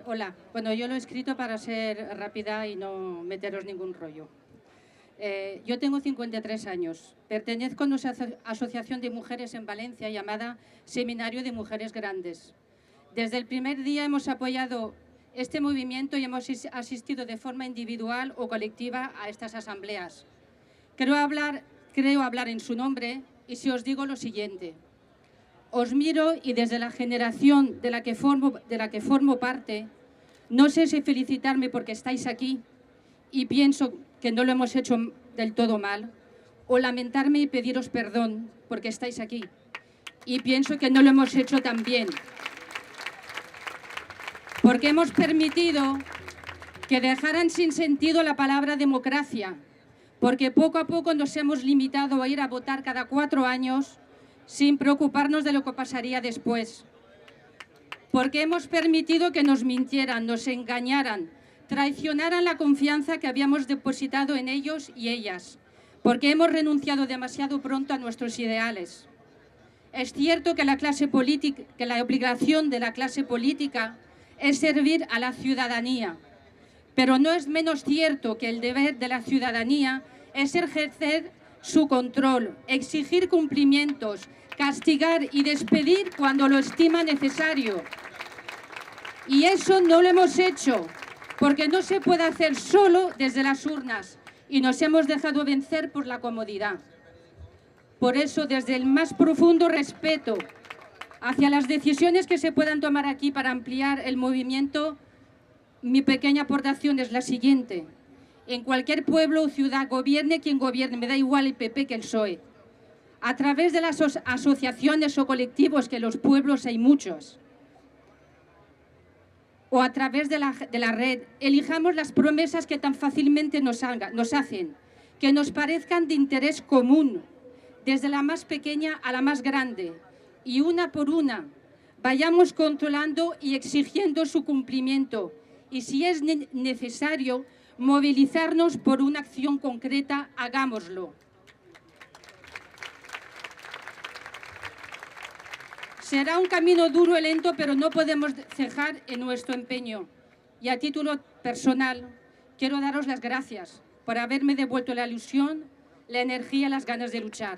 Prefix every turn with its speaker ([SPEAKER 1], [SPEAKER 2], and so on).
[SPEAKER 1] Hola. Bueno, yo lo he escrito para ser rápida y no meteros ningún rollo. Yo tengo 53 años. Pertenezco a una asociación de mujeres en Valencia llamada Seminario de Mujeres Grandes. Desde el primer día hemos apoyado este movimiento y hemos asistido de forma individual o colectiva a estas asambleas. Creo hablar en su nombre y si os digo lo siguiente. Os miro y desde la generación de la que formo parte, no sé si felicitarme porque estáis aquí y pienso que no lo hemos hecho del todo mal, o lamentarme y pediros perdón porque estáis aquí y pienso que no lo hemos hecho tan bien. Porque hemos permitido que dejaran sin sentido la palabra democracia, porque poco a poco nos hemos limitado a ir a votar cada 4 años sin preocuparnos de lo que pasaría después. Porque hemos permitido que nos mintieran, nos engañaran, traicionaran la confianza que habíamos depositado en ellos y ellas, porque hemos renunciado demasiado pronto a nuestros ideales. Es cierto que la obligación de la clase política es servir a la ciudadanía, pero no es menos cierto que el deber de la ciudadanía es ejercer su control, exigir cumplimientos, castigar y despedir cuando lo estima necesario. Y eso no lo hemos hecho, porque no se puede hacer solo desde las urnas y nos hemos dejado vencer por la comodidad. Por eso, desde el más profundo respeto hacia las decisiones que se puedan tomar aquí para ampliar el movimiento, mi pequeña aportación es la siguiente. En cualquier pueblo o ciudad, gobierne quien gobierne, me da igual el PP que el PSOE. A través de las asociaciones o colectivos, que en los pueblos hay muchos, o a través de la red, elijamos las promesas que tan fácilmente nos hacen, que nos parezcan de interés común, desde la más pequeña a la más grande, y una por una vayamos controlando y exigiendo su cumplimiento, y si es necesario movilizarnos por una acción concreta, hagámoslo. Será un camino duro y lento, pero no podemos cejar en nuestro empeño. Y a título personal, quiero daros las gracias por haberme devuelto la ilusión, la energía y las ganas de luchar.